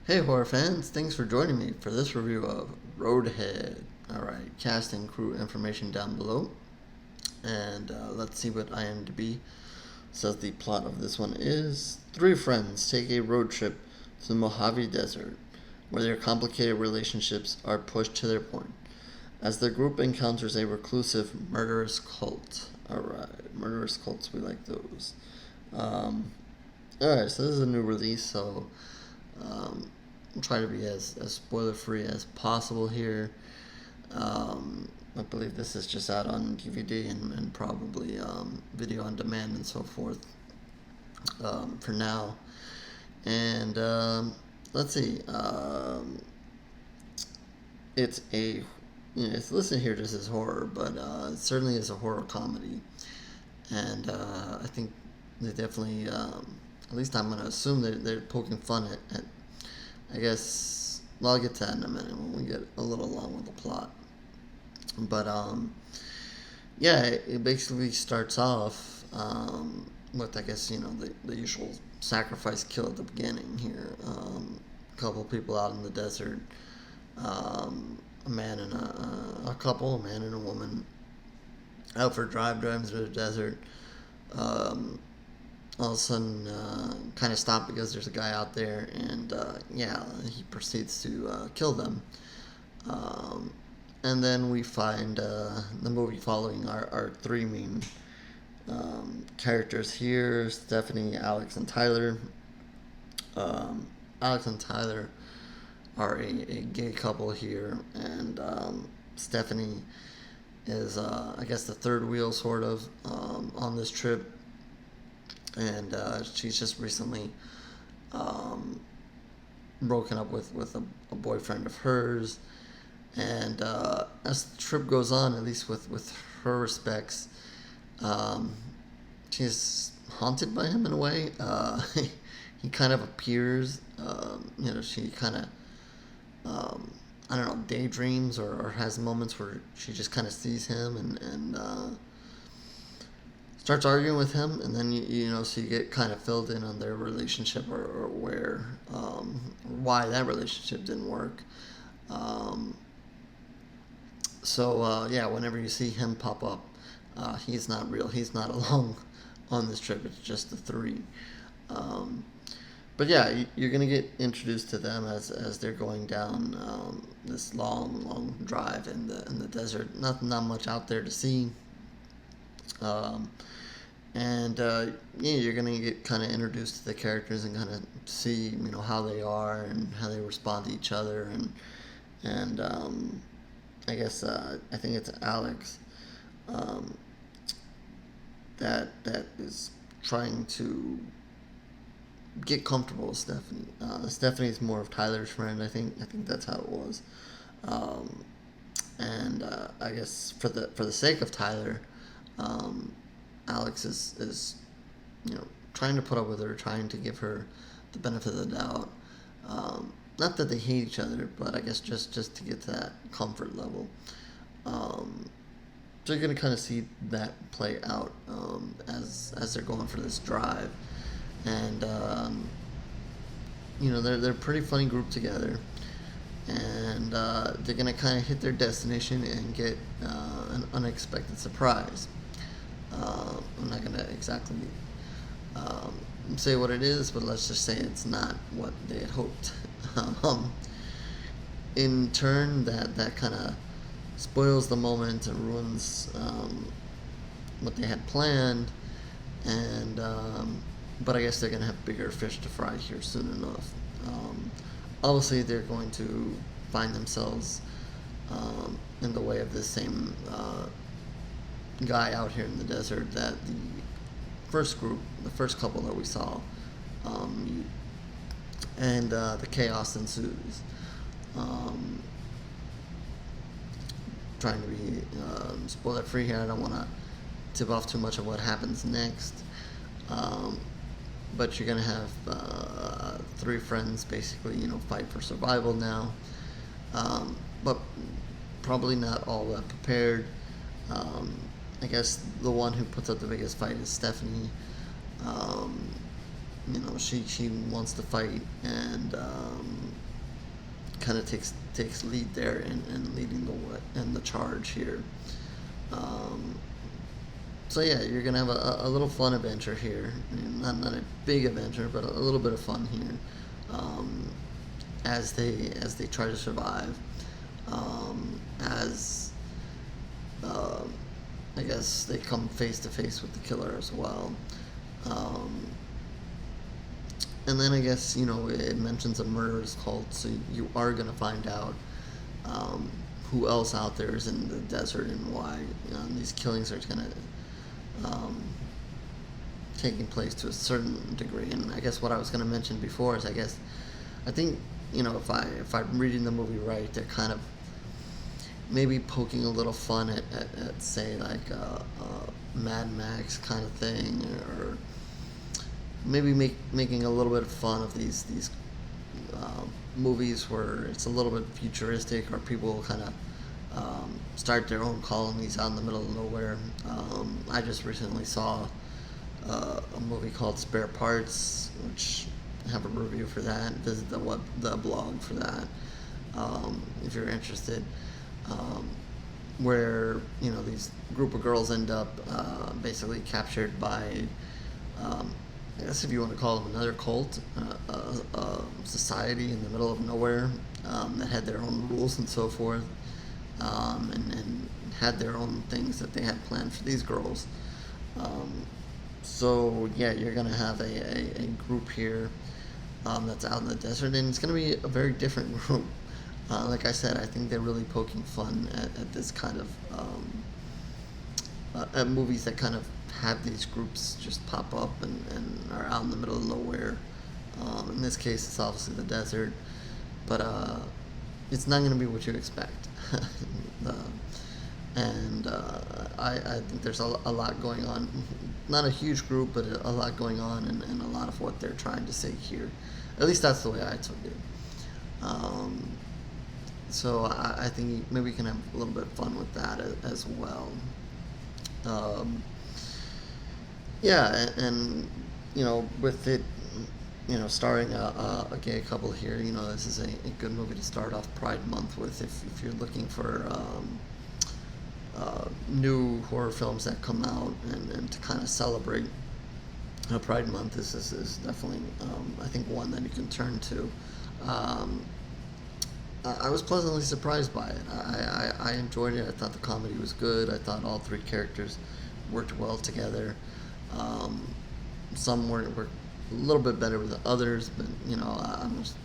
Hey horror fans, thanks for joining me for this review of Roadhead. Alright, cast and crew information down below. And let's see what IMDb says the plot of this one is. Three friends take a road trip to the Mojave Desert, where their complicated relationships are pushed to their point, as the group encounters a reclusive, murderous cult. Alright, murderous cults, we like those. Alright, so this is a new release, so I'll try to be as spoiler free as possible here. I believe this is just out on DVD and probably video on demand and so forth for now. And let's see. It's a it's listed here just as horror, but it certainly is a horror comedy. And I think they definitely, at least I'm going to assume they're poking fun at I guess, well, I'll get to that in a minute when we get a little along with the plot. But, yeah, it basically starts off with, I guess, the usual sacrifice kill at the beginning here. A couple people out in the desert, a man and a couple, a man and a woman, out for a driving through the desert. All of a sudden kind of stop because there's a guy out there, and he proceeds to kill them. And then we find the movie following our three main characters here: Stephanie, Alex, and Tyler. Alex and Tyler are a gay couple here, and Stephanie is, I guess, the third wheel, sort of, on this trip. And she's just recently broken up with a boyfriend of hers. And as the trip goes on, at least with her respects, she's haunted by him in a way. He kind of appears, she kind of, I don't know, daydreams or has moments where she just kind of sees him and starts arguing with him, and then so you get kind of filled in on their relationship or where, why that relationship didn't work. Whenever you see him pop up, he's not real. He's not along on this trip. It's just the three. But yeah, you're gonna get introduced to them as they're going down this long drive in the desert. Not much out there to see. You're gonna get kind of introduced to the characters and kind of see how they are and how they respond to each other, and I guess I think it's Alex that is trying to get comfortable with Stephanie. Stephanie's more of Tyler's friend. I think that's how it was, I guess for the sake of Tyler. Alex is trying to put up with her, trying to give her the benefit of the doubt. Not that they hate each other, but I guess just to get to that comfort level. So you're gonna kind of see that play out as they're going for this drive, and they're a pretty funny group together, and they're gonna kind of hit their destination and get an unexpected surprise. I'm not gonna exactly say what it is, but let's just say it's not what they had hoped. In turn, that kind of spoils the moment and ruins what they had planned, and but I guess they're gonna have bigger fish to fry here soon enough. Obviously, they're going to find themselves in the way of this same guy out here in the desert that the first couple that we saw, and the chaos ensues. Trying to be spoiler free here. I don't want to tip off too much of what happens next, but you're gonna have three friends basically, fight for survival now, but probably not all that prepared. I guess the one who puts up the biggest fight is Stephanie. she wants to fight, and kind of takes lead there in leading the charge here. Um, so yeah, you're gonna have a little fun adventure here. I mean, not a big adventure, but a little bit of fun here, um, as they try to survive, as um, I guess they come face to face with the killer as well. Um, and then I guess it mentions a murderous cult, so you are gonna find out um, who else out there is in the desert and why these killings are gonna um, taking place to a certain degree. And I guess what I was gonna mention before is I think if I'm reading the movie right, they're kind of maybe poking a little fun at say like a Mad Max kind of thing, or maybe making a little bit of fun of these movies where it's a little bit futuristic, or people kind of start their own colonies out in the middle of nowhere. I just recently saw a movie called Spare Parts, which I have a review for that. Visit the blog for that if you're interested. Where these group of girls end up basically captured by I guess if you want to call them another cult, society in the middle of nowhere that had their own rules and so forth, and had their own things that they had planned for these girls. So yeah, you're gonna have a group here that's out in the desert, and it's gonna be a very different group. Like I said, I think they're really poking fun at this kind of at movies that kind of have these groups just pop up and are out in the middle of nowhere. In this case, it's obviously the desert, but it's not going to be what you expect. uh, and I think there's a lot going on. Not a huge group, but a lot going on, and a lot of what they're trying to say here. At least that's the way I took it. So I think maybe we can have a little bit of fun with that as well. Yeah, and with it, starring a gay couple here, this is a good movie to start off Pride Month with if you're looking for new horror films that come out and to kind of celebrate Pride Month. This is definitely, I think, one that you can turn to. I was pleasantly surprised by it. I enjoyed it. I thought the comedy was good. I thought all three characters worked well together. Some were a little bit better with the others, but I just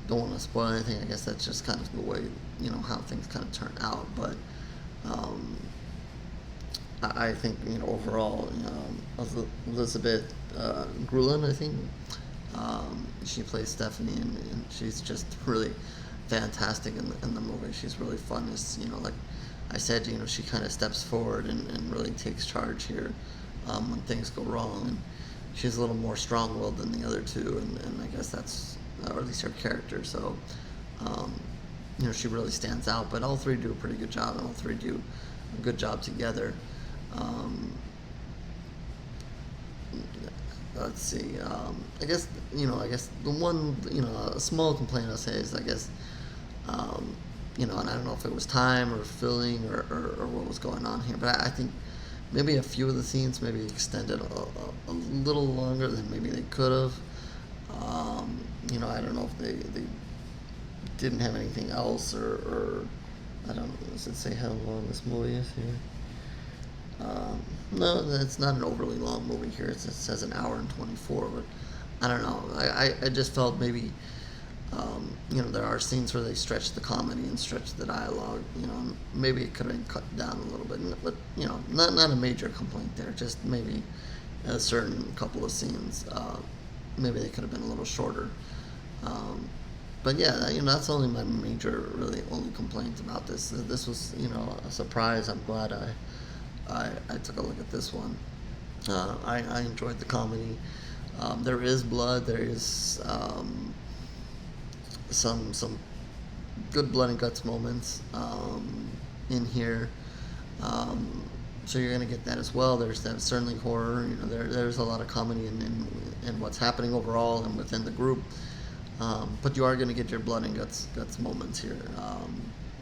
don't want to spoil anything. I guess that's just kind of the way how things kind of turn out. But I think overall, Elizabeth Grullon, I think she plays Stephanie, and she's just really fantastic in the movie. She's really fun. It's, like I said, she kind of steps forward and really takes charge here when things go wrong. And she's a little more strong-willed than the other two, and I guess that's, or at least her character. So, she really stands out. But all three do a pretty good job, and all three do a good job together. Let's see. I guess the one a small complaint I'll say is and I don't know if it was time or filling or what was going on here, but I think maybe a few of the scenes maybe extended a little longer than maybe they could have. I don't know if they didn't have anything else or I don't know. Does it say how long this movie is here? No, it's not an overly long movie here. It says an hour and 24, but I don't know. I just felt maybe, there are scenes where they stretch the comedy and stretch the dialogue. Maybe it could have been cut down a little bit, but not a major complaint there. Just maybe a certain couple of scenes, maybe they could have been a little shorter. But yeah, that's only my major, really only complaint about this. This was, a surprise. I'm glad I took a look at this one. I enjoyed the comedy. There is blood. There is some good blood and guts moments in here. So you're gonna get that as well. There's that certainly horror. There's a lot of comedy in what's happening overall and within the group. But you are gonna get your blood and guts moments here.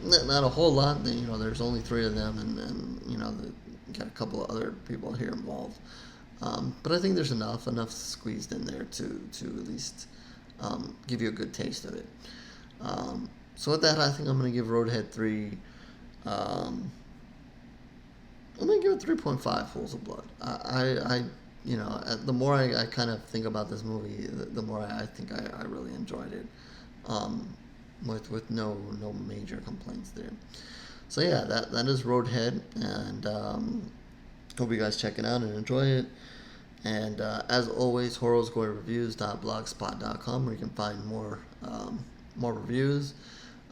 Not a whole lot. There's only three of them, and got a couple of other people here involved. But I think there's enough squeezed in there to at least give you a good taste of it. So with that, I think I'm gonna give Roadhead 3. I'm gonna give it 3.5 Pools of Blood. The more I kind of think about this movie, the more I think I really enjoyed it, with no major complaints there. So yeah, that is Roadhead, and hope you guys check it out and enjoy it. And as always, horrorgoyreviews.blogspot.com, where you can find more reviews,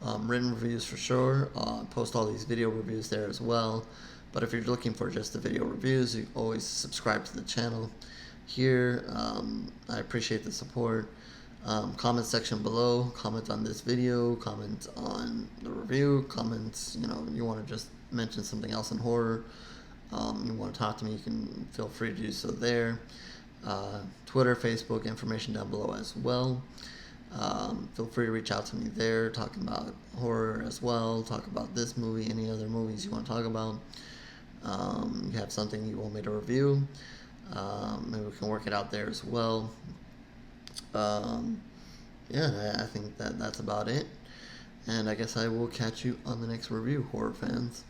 written reviews for sure. Post all these video reviews there as well. But if you're looking for just the video reviews, you always subscribe to the channel here. I appreciate the support. Comment section below. Comment on this video. Comment on the review. Comments, you want to just mention something else in horror. You want to talk to me, you can feel free to do so there. Twitter, Facebook, information down below as well. Feel free to reach out to me there, talking about horror as well. Talk about this movie, any other movies you want to talk about. You have something you want me to review, maybe we can work it out there as well. I think that's about it, and I guess I will catch you on the next review, horror fans.